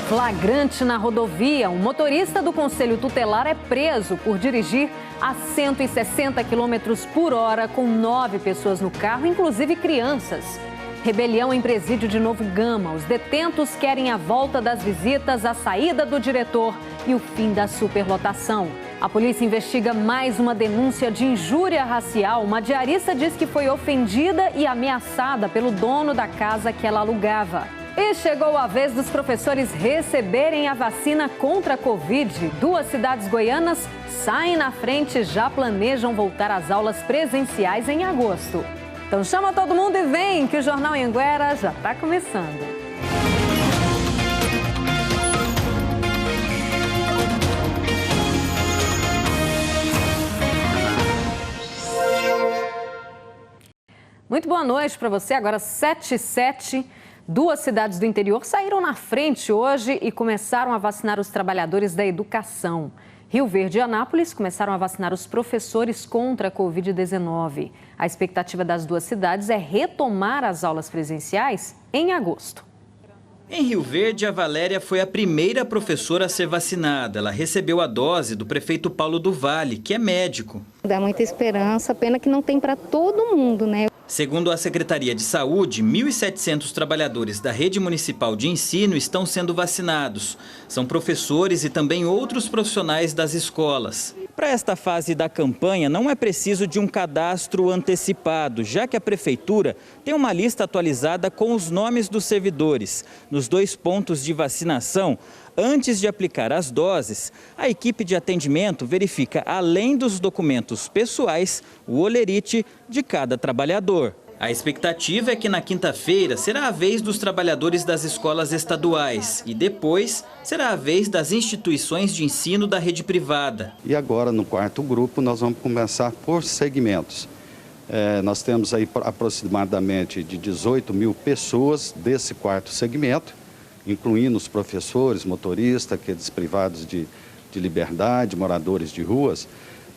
Flagrante na rodovia, um motorista do Conselho Tutelar é preso por dirigir a 160 km por hora com 9 pessoas no carro, inclusive crianças. Rebelião em presídio de Novo Gama. Os detentos querem a volta das visitas, a saída do diretor e o fim da superlotação. A polícia investiga mais uma denúncia de injúria racial. Uma diarista diz que foi ofendida e ameaçada pelo dono da casa que ela alugava. E chegou a vez dos professores receberem a vacina contra a Covid. 2 cidades goianas saem na frente e já planejam voltar às aulas presenciais em agosto. Então chama todo mundo e vem, que o Jornal Anhanguera já está começando. Muito boa noite para você, agora 7h07. 2 cidades do interior saíram na frente hoje e começaram a vacinar os trabalhadores da educação. Rio Verde e Anápolis começaram a vacinar os professores contra a Covid-19. A expectativa das 2 cidades é retomar as aulas presenciais em agosto. Em Rio Verde, a Valéria foi a primeira professora a ser vacinada. Ela recebeu a dose do prefeito Paulo do Vale, que é médico. Dá muita esperança, pena que não tem para todo mundo, né? Segundo a Secretaria de Saúde, 1.700 trabalhadores da rede municipal de ensino estão sendo vacinados. São professores e também outros profissionais das escolas. Para esta fase da campanha, não é preciso de um cadastro antecipado, já que a Prefeitura tem uma lista atualizada com os nomes dos servidores. Nos 2 pontos de vacinação, antes de aplicar as doses, a equipe de atendimento verifica, além dos documentos pessoais, o holerite de cada trabalhador. A expectativa é que na quinta-feira será a vez dos trabalhadores das escolas estaduais e depois será a vez das instituições de ensino da rede privada. E agora, no 4º grupo, nós vamos começar por segmentos. Nós temos aí aproximadamente de 18 mil pessoas desse 4º segmento, incluindo os professores, motoristas, aqueles privados de liberdade, moradores de ruas.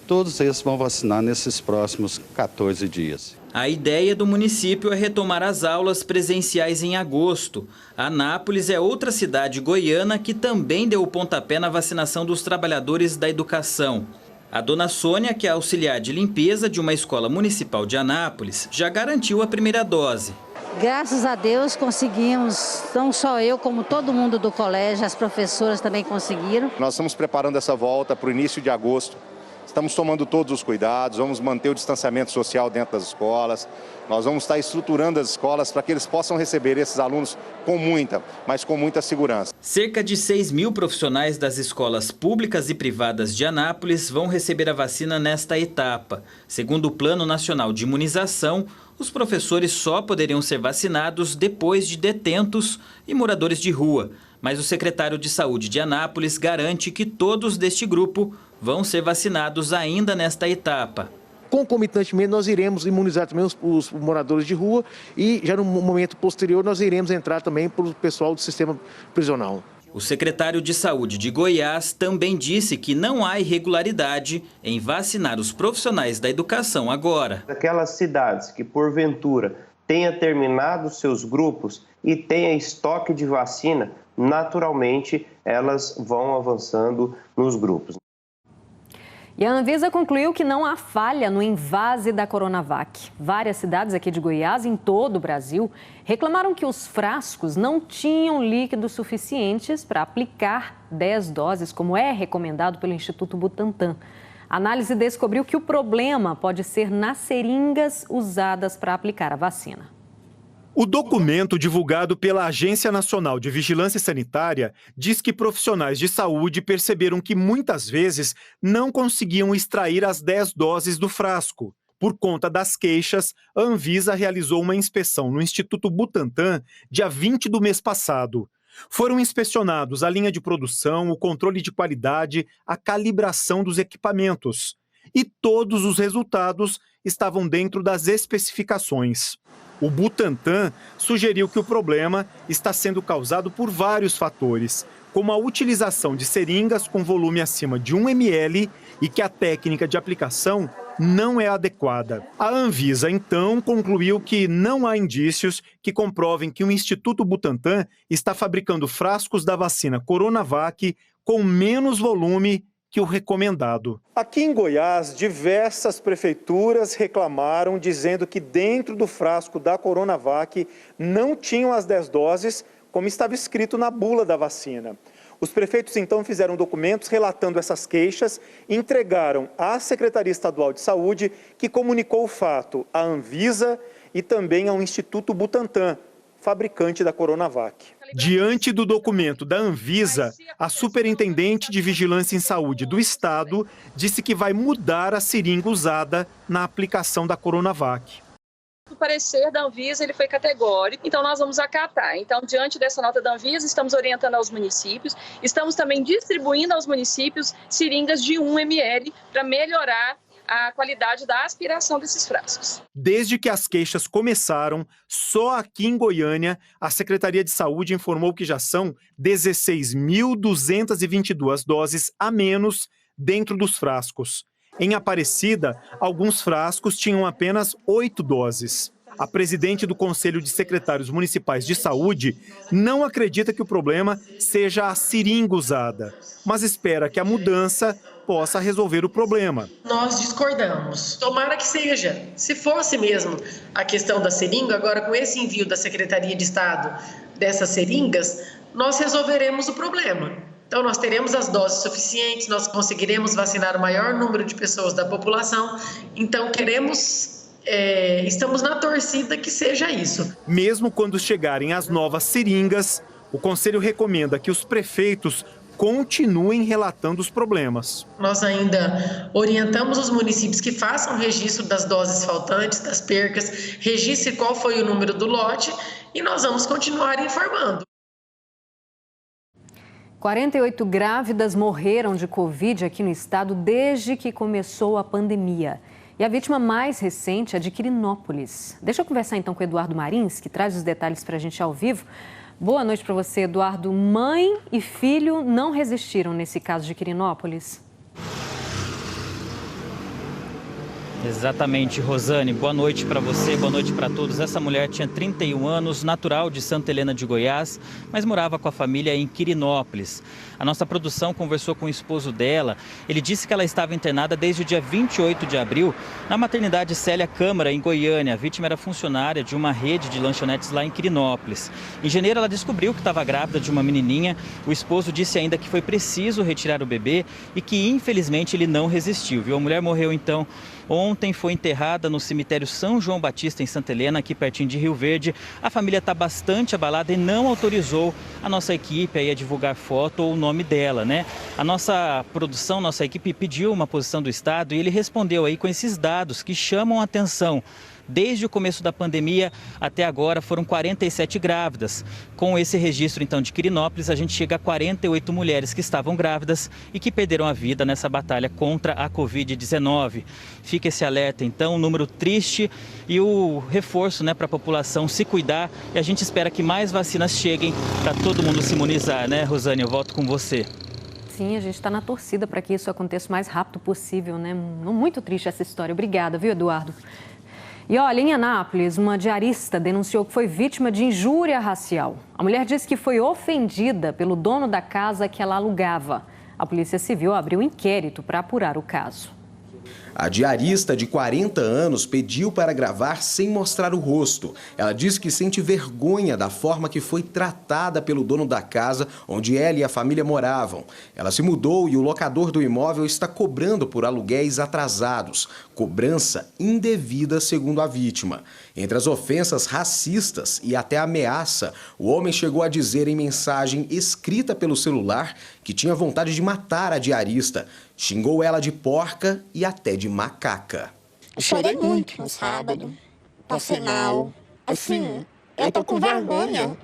Todos esses vão vacinar nesses próximos 14 dias. A ideia do município é retomar as aulas presenciais em agosto. Anápolis é outra cidade goiana que também deu o pontapé na vacinação dos trabalhadores da educação. A dona Sônia, que é auxiliar de limpeza de uma escola municipal de Anápolis, já garantiu a primeira dose. Graças a Deus conseguimos, não só eu, como todo mundo do colégio, as professoras também conseguiram. Nós estamos preparando essa volta para o início de agosto. Estamos tomando todos os cuidados, vamos manter o distanciamento social dentro das escolas. Nós vamos estar estruturando as escolas para que eles possam receber esses alunos com muita segurança. Cerca de 6 mil profissionais das escolas públicas e privadas de Anápolis vão receber a vacina nesta etapa. Segundo o Plano Nacional de Imunização, os professores só poderiam ser vacinados depois de detentos e moradores de rua. Mas o secretário de Saúde de Anápolis garante que todos deste grupo vão ser vacinados ainda nesta etapa. Concomitantemente, nós iremos imunizar também os moradores de rua e já no momento posterior nós iremos entrar também para o pessoal do sistema prisional. O secretário de Saúde de Goiás também disse que não há irregularidade em vacinar os profissionais da educação agora. Aquelas cidades que, porventura, tenha terminado seus grupos e tenha estoque de vacina, naturalmente elas vão avançando nos grupos. E a Anvisa concluiu que não há falha no invase da Coronavac. Várias cidades aqui de Goiás, em todo o Brasil, reclamaram que os frascos não tinham líquidos suficientes para aplicar 10 doses, como é recomendado pelo Instituto Butantan. A análise descobriu que o problema pode ser nas seringas usadas para aplicar a vacina. O documento divulgado pela Agência Nacional de Vigilância Sanitária diz que profissionais de saúde perceberam que muitas vezes não conseguiam extrair as 10 doses do frasco. Por conta das queixas, a Anvisa realizou uma inspeção no Instituto Butantan dia 20 do mês passado. Foram inspecionados a linha de produção, o controle de qualidade, a calibração dos equipamentos. E todos os resultados estavam dentro das especificações. O Butantan sugeriu que o problema está sendo causado por vários fatores, como a utilização de seringas com volume acima de 1 ml e que a técnica de aplicação não é adequada. A Anvisa, então, concluiu que não há indícios que comprovem que o Instituto Butantan está fabricando frascos da vacina Coronavac com menos volume que o recomendado. Aqui em Goiás, diversas prefeituras reclamaram, dizendo que dentro do frasco da Coronavac não tinham as 10 doses, como estava escrito na bula da vacina. Os prefeitos, então, fizeram documentos relatando essas queixas e entregaram à Secretaria Estadual de Saúde, que comunicou o fato à Anvisa e também ao Instituto Butantan, fabricante da Coronavac. Diante do documento da Anvisa, a Superintendente de Vigilância em Saúde do Estado disse que vai mudar a seringa usada na aplicação da Coronavac. O parecer da Anvisa ele foi categórico, então nós vamos acatar. Então, diante dessa nota da Anvisa, estamos orientando aos municípios, estamos também distribuindo aos municípios seringas de 1 ml para melhorar a qualidade da aspiração desses frascos. Desde que as queixas começaram, só aqui em Goiânia, a Secretaria de Saúde informou que já são 16.222 doses a menos dentro dos frascos. Em Aparecida, alguns frascos tinham apenas 8 doses. A presidente do Conselho de Secretários Municipais de Saúde não acredita que o problema seja a seringa usada, mas espera que a mudança possa resolver o problema. Nós discordamos. Tomara que seja. Se fosse mesmo a questão da seringa, agora com esse envio da Secretaria de Estado dessas seringas, nós resolveremos o problema. Então, nós teremos as doses suficientes, nós conseguiremos vacinar o maior número de pessoas da população. Então, estamos na torcida que seja isso. Mesmo quando chegarem as novas seringas, o Conselho recomenda que os prefeitos continuem relatando os problemas. Nós ainda orientamos os municípios que façam registro das doses faltantes, das percas, registre qual foi o número do lote e nós vamos continuar informando. 48 grávidas morreram de Covid aqui no estado desde que começou a pandemia. E a vítima mais recente é de Quirinópolis. Deixa eu conversar então com o Eduardo Marins, que traz os detalhes para a gente ao vivo. Boa noite para você, Eduardo. Mãe e filho não resistiram nesse caso de Quirinópolis? Exatamente, Rosane. Boa noite para você, boa noite para todos. Essa mulher tinha 31 anos, natural de Santa Helena de Goiás, mas morava com a família em Quirinópolis. A nossa produção conversou com o esposo dela. Ele disse que ela estava internada desde o dia 28 de abril na maternidade Célia Câmara, em Goiânia. A vítima era funcionária de uma rede de lanchonetes lá em Quirinópolis. Em janeiro, ela descobriu que estava grávida de uma menininha. O esposo disse ainda que foi preciso retirar o bebê e que, infelizmente, ele não resistiu, viu? A mulher morreu, então, ontem, foi enterrada no cemitério São João Batista, em Santa Helena, aqui pertinho de Rio Verde. A família está bastante abalada e não autorizou a nossa equipe aí a divulgar foto ou o nome dela, né? A nossa produção, nossa equipe pediu uma posição do Estado e ele respondeu aí com esses dados que chamam a atenção. Desde o começo da pandemia até agora foram 47 grávidas. Com esse registro, então, de Quirinópolis, a gente chega a 48 mulheres que estavam grávidas e que perderam a vida nessa batalha contra a Covid-19. Fica esse alerta, então, um número triste e o reforço, né, para a população se cuidar. E a gente espera que mais vacinas cheguem para todo mundo se imunizar, né, Rosane? Eu volto com você. Sim, a gente está na torcida para que isso aconteça o mais rápido possível, né? Muito triste essa história. Obrigada, viu, Eduardo? E olha, em Anápolis, uma diarista denunciou que foi vítima de injúria racial. A mulher disse que foi ofendida pelo dono da casa que ela alugava. A Polícia Civil abriu um inquérito para apurar o caso. A diarista de 40 anos pediu para gravar sem mostrar o rosto. Ela disse que sente vergonha da forma que foi tratada pelo dono da casa onde ela e a família moravam. Ela se mudou e o locador do imóvel está cobrando por aluguéis atrasados. Cobrança indevida, segundo a vítima. Entre as ofensas racistas e até ameaça, o homem chegou a dizer em mensagem escrita pelo celular que tinha vontade de matar a diarista. Xingou ela de porca e até de macaca. Chorei muito no sábado, passei mal. Assim, eu tô com vergonha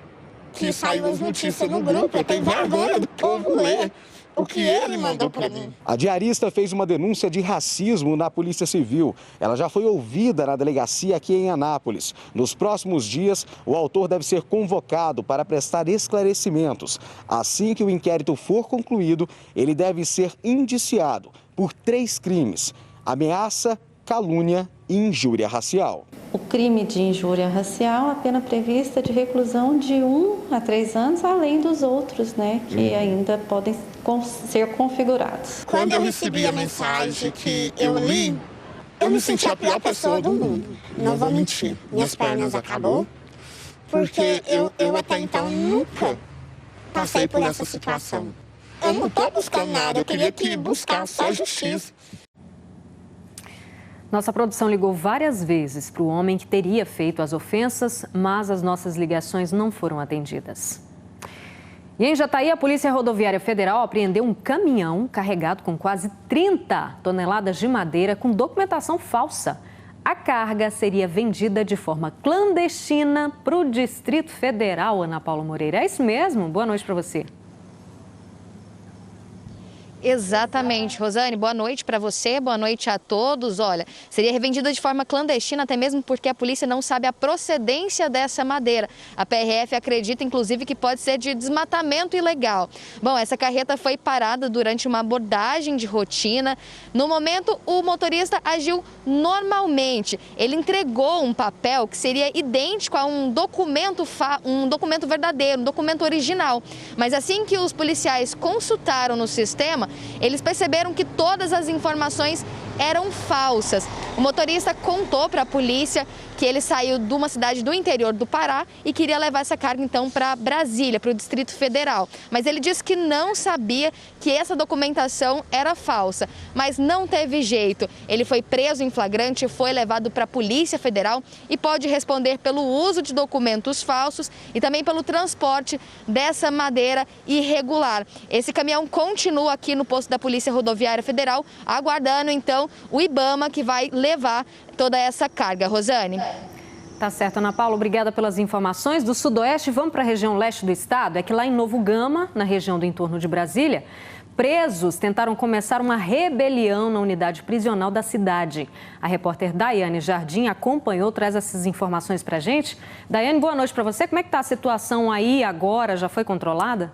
que saiu as notícias no grupo, eu tenho vergonha do povo ler o que ele mandou para mim. A diarista fez uma denúncia de racismo na Polícia Civil. Ela já foi ouvida na delegacia aqui em Anápolis. Nos próximos dias, o autor deve ser convocado para prestar esclarecimentos. Assim que o inquérito for concluído, ele deve ser indiciado por 3 crimes: ameaça, calúnia e injúria racial. O crime de injúria racial, a pena prevista é de reclusão de 1 a 3 anos, além dos outros, né, que ainda podem ser configurados. Quando eu recebi a mensagem que eu li, eu me senti a pior pessoa do mundo. Não vou mentir, minhas pernas acabou, porque eu até então nunca passei por essa situação. Eu não estou buscando nada, eu queria buscar só justiça. Nossa produção ligou várias vezes para o homem que teria feito as ofensas, mas as nossas ligações não foram atendidas. E em Jataí, a Polícia Rodoviária Federal apreendeu um caminhão carregado com quase 30 toneladas de madeira com documentação falsa. A carga seria vendida de forma clandestina para o Distrito Federal, Ana Paula Moreira. É isso mesmo? Boa noite para você. Exatamente, Rosane. Boa noite para você, boa noite a todos. Olha, seria revendida de forma clandestina, até mesmo porque a polícia não sabe a procedência dessa madeira. A PRF acredita, inclusive, que pode ser de desmatamento ilegal. Bom, essa carreta foi parada durante uma abordagem de rotina. No momento, o motorista agiu normalmente. Ele entregou um papel que seria idêntico a um documento verdadeiro, um documento original. Mas assim que os policiais consultaram no sistema, eles perceberam que todas as informações eram falsas. O motorista contou para a polícia que ele saiu de uma cidade do interior do Pará e queria levar essa carga então para Brasília, para o Distrito Federal. Mas ele disse que não sabia que essa documentação era falsa, mas não teve jeito. Ele foi preso em flagrante, foi levado para a Polícia Federal e pode responder pelo uso de documentos falsos e também pelo transporte dessa madeira irregular. Esse caminhão continua aqui no posto da Polícia Rodoviária Federal, aguardando então o IBAMA, que vai levar toda essa carga. Rosane. Tá certo, Ana Paula. Obrigada pelas informações. Do Sudoeste, vamos para a região leste do estado. É que lá em Novo Gama, na região do entorno de Brasília, presos tentaram começar uma rebelião na unidade prisional da cidade. A repórter Daiane Jardim acompanhou, traz essas informações para a gente. Daiane, boa noite para você. Como é que está a situação aí agora? Já foi controlada?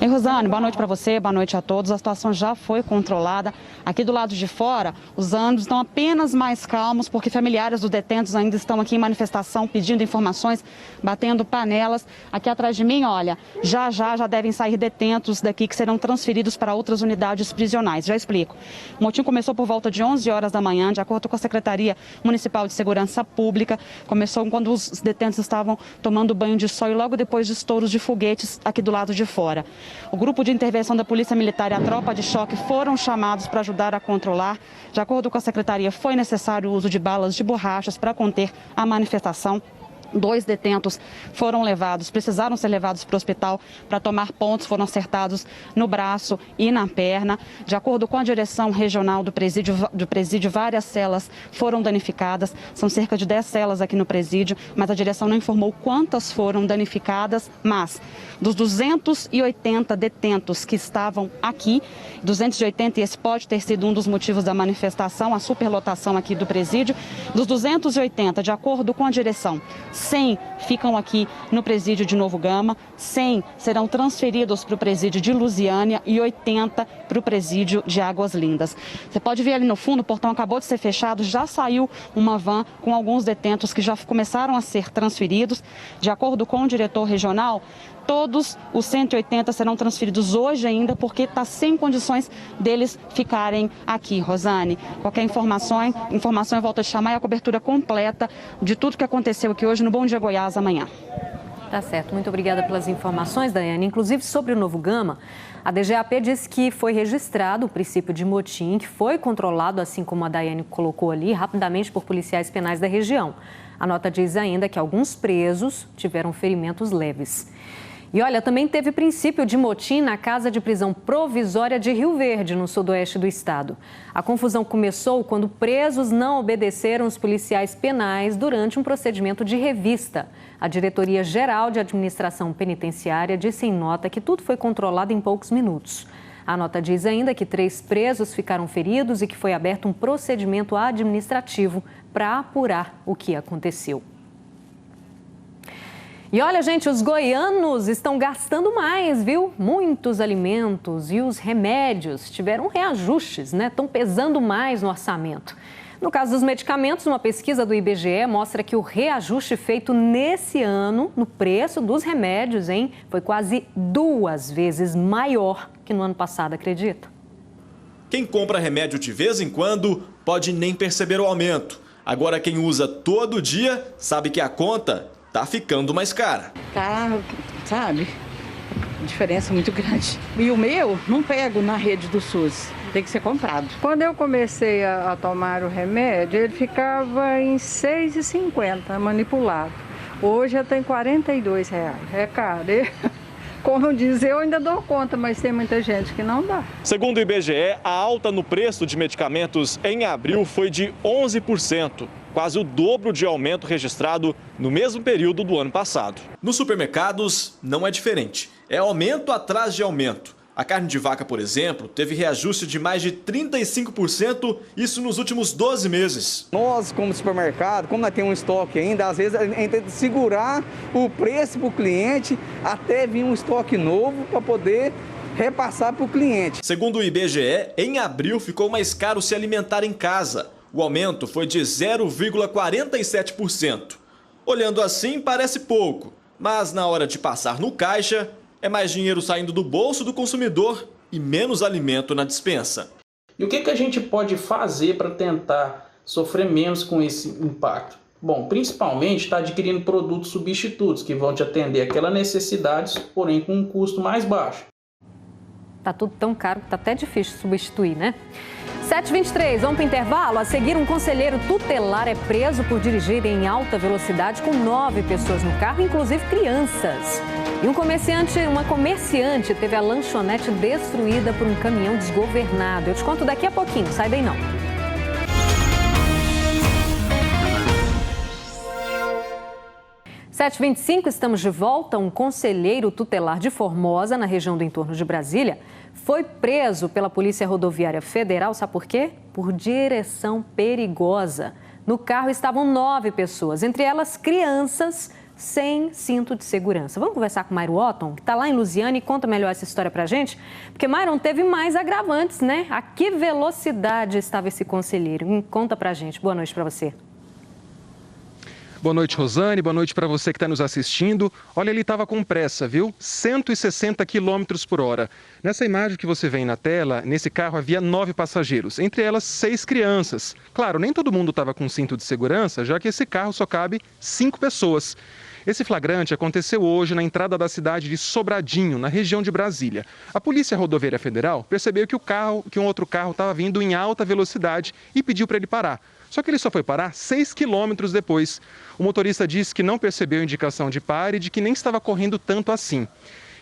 Ei, Rosane, boa noite para você, boa noite a todos. A situação já foi controlada. Aqui do lado de fora, os ânimos estão apenas mais calmos, porque familiares dos detentos ainda estão aqui em manifestação, pedindo informações, batendo panelas. Aqui atrás de mim, olha, já devem sair detentos daqui que serão transferidos para outras unidades prisionais. Já explico. O motim começou por volta de 11 horas da manhã, de acordo com a Secretaria Municipal de Segurança Pública. Começou quando os detentos estavam tomando banho de sol e logo depois de estouros de foguetes aqui do lado de fora. O grupo de intervenção da Polícia Militar e a tropa de choque foram chamados para ajudar a controlar. De acordo com a Secretaria, foi necessário o uso de balas de borrachas para conter a manifestação. 2 detentos precisaram ser levados para o hospital para tomar pontos, foram acertados no braço e na perna. De acordo com a direção regional do presídio, várias celas foram danificadas. São cerca de 10 celas aqui no presídio, mas a direção não informou quantas foram danificadas. Mas dos 280 detentos que estavam aqui, 280, e esse pode ter sido um dos motivos da manifestação, a superlotação aqui do presídio, dos 280, de acordo com a direção, 100 ficam aqui no presídio de Novo Gama, 100 serão transferidos para o presídio de Lusiânia e 80 para o presídio de Águas Lindas. Você pode ver ali no fundo, o portão acabou de ser fechado, já saiu uma van com alguns detentos que já começaram a ser transferidos. De acordo com o diretor regional, todos os 180 serão transferidos hoje ainda, porque está sem condições deles ficarem aqui. Rosane, qualquer informação eu volto a chamar, e a cobertura completa de tudo que aconteceu aqui hoje no Bom Dia Goiás amanhã. Tá certo, muito obrigada pelas informações, Daiane. Inclusive sobre o Novo Gama, a DGAP disse que foi registrado o princípio de motim, que foi controlado, assim como a Daiane colocou ali, rapidamente por policiais penais da região. A nota diz ainda que alguns presos tiveram ferimentos leves. E olha, também teve princípio de motim na casa de prisão provisória de Rio Verde, no sudoeste do estado. A confusão começou quando presos não obedeceram os policiais penais durante um procedimento de revista. A Diretoria-Geral de Administração Penitenciária disse em nota que tudo foi controlado em poucos minutos. A nota diz ainda que 3 presos ficaram feridos e que foi aberto um procedimento administrativo para apurar o que aconteceu. E olha, gente, os goianos estão gastando mais, viu? Muitos alimentos e os remédios tiveram reajustes, né? Estão pesando mais no orçamento. No caso dos medicamentos, uma pesquisa do IBGE mostra que o reajuste feito nesse ano no preço dos remédios, foi quase 2 vezes maior que no ano passado, acredita? Quem compra remédio de vez em quando pode nem perceber o aumento. Agora quem usa todo dia sabe que a conta tá ficando mais cara. Tá, sabe? Diferença muito grande. E o meu não pego na rede do SUS. Tem que ser comprado. Quando eu comecei a tomar o remédio, ele ficava em R$ 6,50 manipulado. Hoje já tem R$ 42. É caro. Como diz, eu ainda dou conta, mas tem muita gente que não dá. Segundo o IBGE, a alta no preço de medicamentos em abril foi de 11%, quase o dobro de aumento registrado no mesmo período do ano passado. Nos supermercados não é diferente, é aumento atrás de aumento. A carne de vaca, por exemplo, teve reajuste de mais de 35%, isso nos últimos 12 meses. Nós, como supermercado, como nós temos um estoque ainda, às vezes a gente tem que segurar o preço para o cliente até vir um estoque novo para poder repassar para o cliente. Segundo o IBGE, em abril ficou mais caro se alimentar em casa. O aumento foi de 0,47%. Olhando assim, parece pouco, mas na hora de passar no caixa, é mais dinheiro saindo do bolso do consumidor e menos alimento na despensa. E o que a gente pode fazer para tentar sofrer menos com esse impacto? Bom, principalmente está adquirindo produtos substitutos que vão te atender aquelas necessidades, porém com um custo mais baixo. Tá tudo tão caro que tá até difícil substituir, né? 7h23, vamos para o intervalo. A seguir, um conselheiro tutelar é preso por dirigir em alta velocidade com 9 pessoas no carro, inclusive crianças. E uma comerciante teve a lanchonete destruída por um caminhão desgovernado. Eu te conto daqui a pouquinho, sai daí não. Sete 7h25, estamos de volta. Um conselheiro tutelar de Formosa, na região do entorno de Brasília, foi preso pela Polícia Rodoviária Federal, sabe por quê? Por direção perigosa. No carro estavam 9 pessoas, entre elas crianças sem cinto de segurança. Vamos conversar com o Myron Otton, que está lá em Lusiânia, e conta melhor essa história pra gente? Porque, Myron, teve mais agravantes, né? A que velocidade estava esse conselheiro? Conta pra gente. Boa noite pra você. Boa noite, Rosane. Boa noite para você que está nos assistindo. Olha, ele estava com pressa, viu? 160 km por hora. Nessa imagem que você vê na tela, nesse carro havia 9 passageiros, entre elas 6 crianças. Claro, nem todo mundo estava com cinto de segurança, já que esse carro só cabe 5 pessoas. Esse flagrante aconteceu hoje na entrada da cidade de Sobradinho, na região de Brasília. A Polícia Rodoviária Federal percebeu que um outro carro estava vindo em alta velocidade e pediu para ele parar. Só que ele só foi parar 6 quilômetros depois. O motorista disse que não percebeu indicação de pare e de que nem estava correndo tanto assim.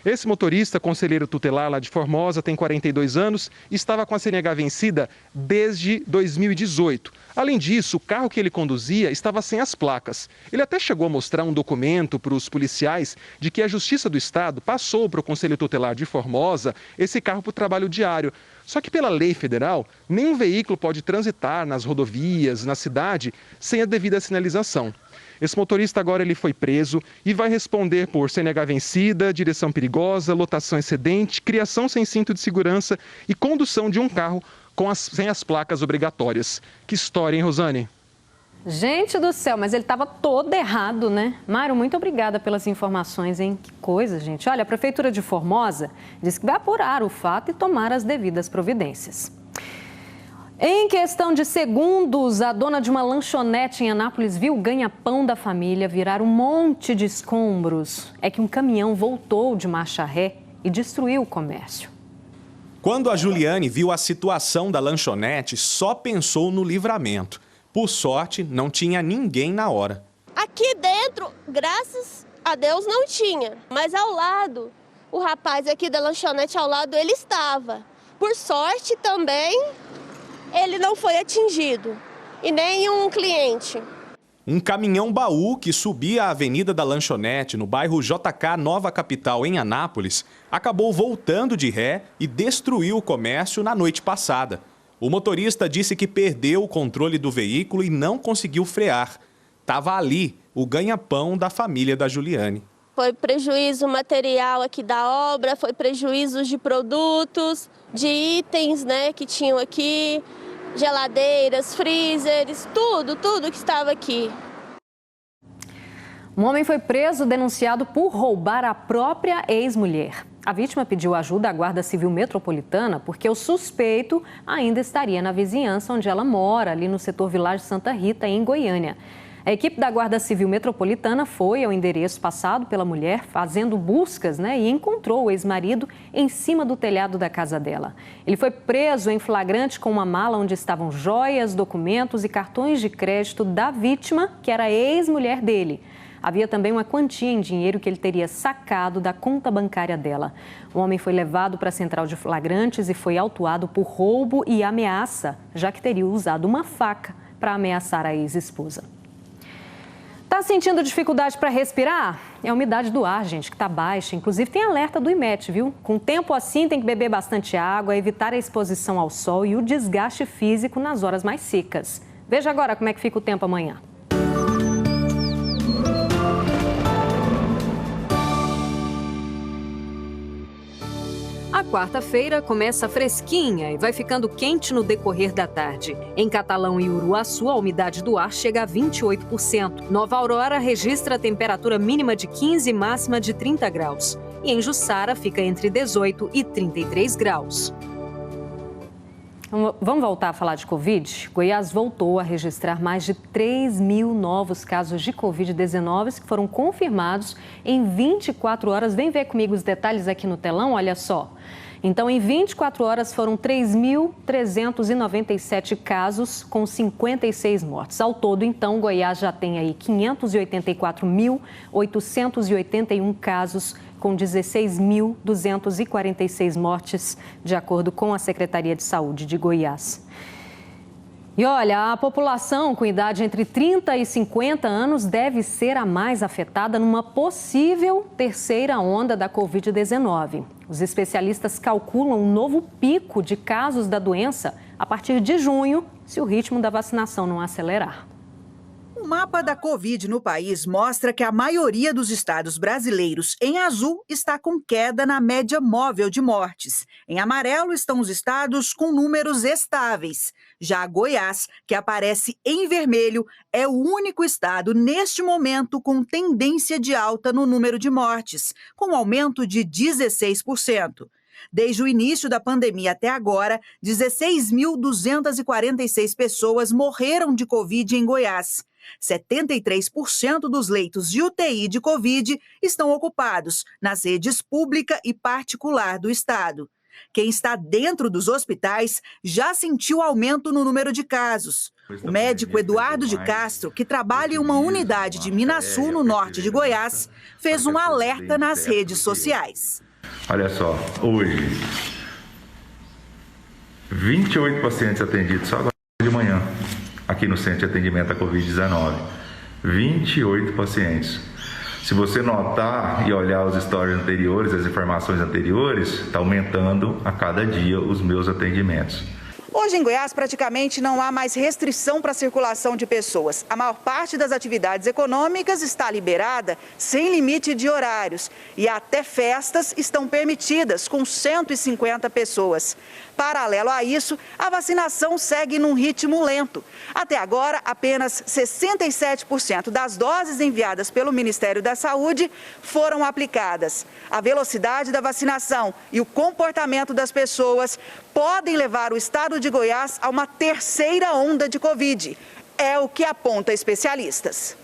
Esse motorista, conselheiro tutelar lá de Formosa, tem 42 anos e estava com a CNH vencida desde 2018. Além disso, o carro que ele conduzia estava sem as placas. Ele até chegou a mostrar um documento para os policiais de que a Justiça do Estado passou para o Conselho Tutelar de Formosa esse carro para o trabalho diário. Só que pela lei federal, nenhum veículo pode transitar nas rodovias, na cidade, sem a devida sinalização. Esse motorista agora ele foi preso e vai responder por CNH vencida, direção perigosa, lotação excedente, criação sem cinto de segurança e condução de um carro sem as placas obrigatórias. Que história, hein, Rosane? Gente do céu, mas ele estava todo errado, né? Mário, muito obrigada pelas informações, hein? Que coisa, gente. Olha, a Prefeitura de Formosa diz que vai apurar o fato e tomar as devidas providências. Em questão de segundos, a dona de uma lanchonete em Anápolis viu o ganha-pão da família virar um monte de escombros. É que um caminhão voltou de marcha ré e destruiu o comércio. Quando a Juliane viu a situação da lanchonete, só pensou no livramento. Por sorte, não tinha ninguém na hora. Aqui dentro, graças a Deus, não tinha. Mas ao lado, o rapaz aqui da lanchonete ao lado, ele estava. Por sorte também, ele não foi atingido. E nem um cliente. Um caminhão-baú que subia a avenida da lanchonete, no bairro JK Nova Capital, em Anápolis, acabou voltando de ré e destruiu o comércio na noite passada. O motorista disse que perdeu o controle do veículo e não conseguiu frear. Tava ali o ganha-pão da família da Juliane. Foi prejuízo material aqui da obra, foi prejuízo de produtos, de itens, né, que tinham aqui, geladeiras, freezers, tudo que estava aqui. Um homem foi preso denunciado por roubar a própria ex-mulher. A vítima pediu ajuda à Guarda Civil Metropolitana porque o suspeito ainda estaria na vizinhança onde ela mora, ali no setor Vilagem Santa Rita, em Goiânia. A equipe da Guarda Civil Metropolitana foi ao endereço passado pela mulher, fazendo buscas, e encontrou o ex-marido em cima do telhado da casa dela. Ele foi preso em flagrante com uma mala onde estavam joias, documentos e cartões de crédito da vítima, que era a ex-mulher dele. Havia também uma quantia em dinheiro que ele teria sacado da conta bancária dela. O homem foi levado para a central de flagrantes e foi autuado por roubo e ameaça, já que teria usado uma faca para ameaçar a ex-esposa. Tá sentindo dificuldade para respirar? É a umidade do ar, gente, que está baixa. Inclusive tem alerta do IMET, viu? Com tempo assim tem que beber bastante água, evitar a exposição ao sol e o desgaste físico nas horas mais secas. Veja agora como é que fica o tempo amanhã. A quarta-feira começa fresquinha e vai ficando quente no decorrer da tarde. Em Catalão e Uruaçu, a umidade do ar chega a 28%. Nova Aurora registra a temperatura mínima de 15 e máxima de 30 graus. E em Jussara fica entre 18 e 33 graus. Vamos voltar a falar de Covid? Goiás voltou a registrar mais de 3 mil novos casos de Covid-19 que foram confirmados em 24 horas. Vem ver comigo os detalhes aqui no telão, olha só. Então, em 24 horas foram 3.397 casos com 56 mortes. Ao todo, então, Goiás já tem aí 584.881 casos com 16.246 mortes, de acordo com a Secretaria de Saúde de Goiás. E olha, a população com idade entre 30 e 50 anos deve ser a mais afetada numa possível terceira onda da Covid-19. Os especialistas calculam um novo pico de casos da doença a partir de junho, se o ritmo da vacinação não acelerar. O mapa da Covid no país mostra que a maioria dos estados brasileiros, em azul, está com queda na média móvel de mortes. Em amarelo estão os estados com números estáveis. Já Goiás, que aparece em vermelho, é o único estado neste momento com tendência de alta no número de mortes, com um aumento de 16%. Desde o início da pandemia até agora, 16.246 pessoas morreram de Covid em Goiás. 73% dos leitos de UTI de Covid estão ocupados nas redes pública e particular do estado. Quem está dentro dos hospitais já sentiu aumento no número de casos. O médico Eduardo de Castro, que trabalha em uma unidade de Minasul, no norte de Goiás, fez um alerta nas redes sociais. Olha só, hoje, 28 pacientes atendidos só agora de manhã, aqui no Centro de Atendimento à Covid-19. 28 pacientes. Se você notar e olhar os stories anteriores, as informações anteriores, está aumentando a cada dia os meus atendimentos. Hoje em Goiás praticamente não há mais restrição para a circulação de pessoas. A maior parte das atividades econômicas está liberada sem limite de horários e até festas estão permitidas com 150 pessoas. Paralelo a isso, a vacinação segue num ritmo lento. Até agora, apenas 67% das doses enviadas pelo Ministério da Saúde foram aplicadas. A velocidade da vacinação e o comportamento das pessoas podem levar o estado de Goiás a uma terceira onda de Covid. É o que aponta especialistas.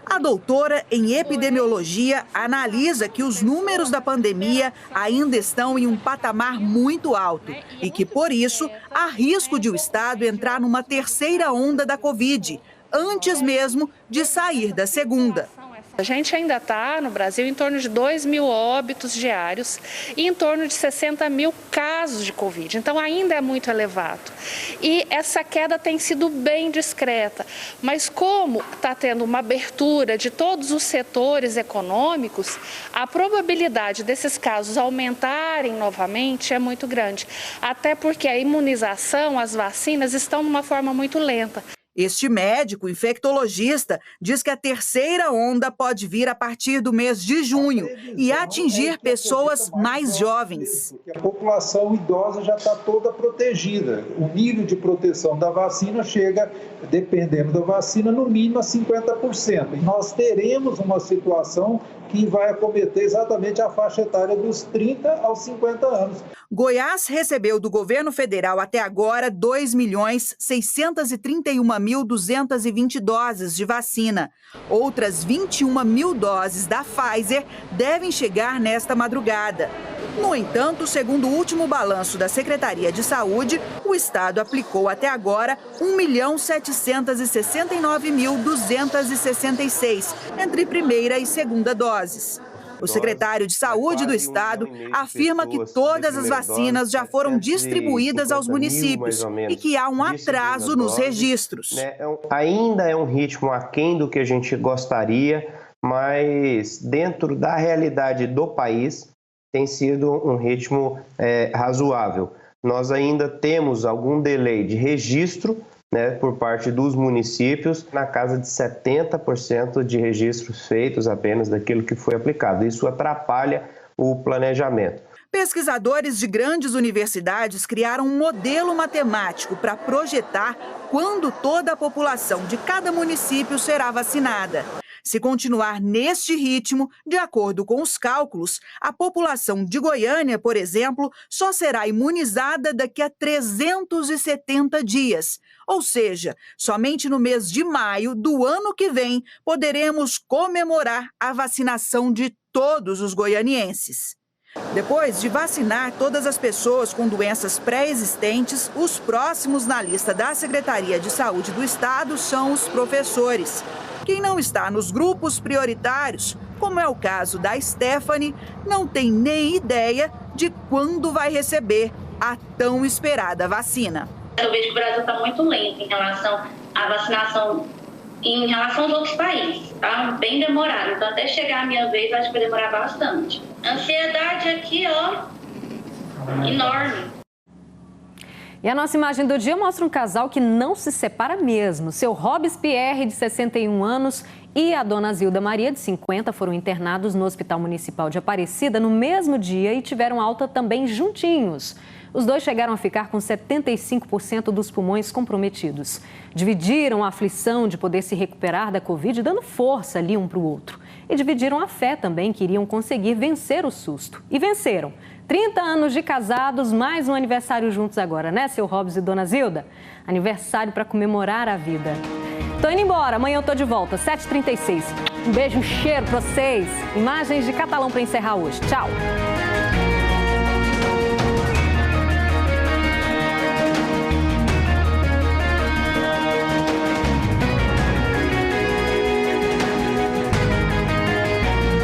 A doutora em epidemiologia analisa que os números da pandemia ainda estão em um patamar muito alto e que, por isso, há risco de o estado entrar numa terceira onda da Covid, antes mesmo de sair da segunda. A gente ainda está, no Brasil, em torno de 2 mil óbitos diários e em torno de 60 mil casos de Covid. Então, ainda é muito elevado. E essa queda tem sido bem discreta. Mas como está tendo uma abertura de todos os setores econômicos, a probabilidade desses casos aumentarem novamente é muito grande. Até porque a imunização, as vacinas, estão de uma forma muito lenta. Este médico infectologista diz que a terceira onda pode vir a partir do mês de junho e atingir pessoas mais jovens. A população idosa já está toda protegida. O nível de proteção da vacina chega, dependendo da vacina, no mínimo a 50%. E nós teremos uma situação que vai acometer exatamente a faixa etária dos 30 aos 50 anos. Goiás recebeu do governo federal até agora 2.631.220 doses de vacina. Outras 21 mil doses da Pfizer devem chegar nesta madrugada. No entanto, segundo o último balanço da Secretaria de Saúde, o estado aplicou até agora 1.769.266 entre primeira e segunda doses. O secretário de Saúde do estado afirma que todas as vacinas já foram distribuídas aos municípios e que há um atraso nos registros. Ainda é um ritmo aquém do que a gente gostaria, mas dentro da realidade do país tem sido um ritmo razoável. Nós ainda temos algum delay de registro, por parte dos municípios, na casa de 70% de registros feitos apenas daquilo que foi aplicado. Isso atrapalha o planejamento. Pesquisadores de grandes universidades criaram um modelo matemático para projetar quando toda a população de cada município será vacinada. Se continuar neste ritmo, de acordo com os cálculos, a população de Goiânia, por exemplo, só será imunizada daqui a 370 dias. Ou seja, somente no mês de maio do ano que vem poderemos comemorar a vacinação de todos os goianienses. Depois de vacinar todas as pessoas com doenças pré-existentes, os próximos na lista da Secretaria de Saúde do Estado são os professores. Quem não está nos grupos prioritários, como é o caso da Stephanie, não tem nem ideia de quando vai receber a tão esperada vacina. Eu vejo que o Brasil está muito lento em relação à vacinação, em relação aos outros países. Está bem demorado, então até chegar a minha vez acho que vai demorar bastante. Ansiedade aqui, enorme. E a nossa imagem do dia mostra um casal que não se separa mesmo. Seu Robespierre, de 61 anos, e a dona Zilda Maria, de 50, foram internados no Hospital Municipal de Aparecida no mesmo dia e tiveram alta também juntinhos. Os dois chegaram a ficar com 75% dos pulmões comprometidos. Dividiram a aflição de poder se recuperar da Covid, dando força ali um para o outro. E dividiram a fé também que iriam conseguir vencer o susto. E venceram. 30 anos de casados, mais um aniversário juntos agora, né, seu Robes e dona Zilda? Aniversário para comemorar a vida. Tô indo embora, amanhã eu tô de volta, 7h36. Um beijo, um cheiro para vocês. Imagens de Catalão para encerrar hoje. Tchau!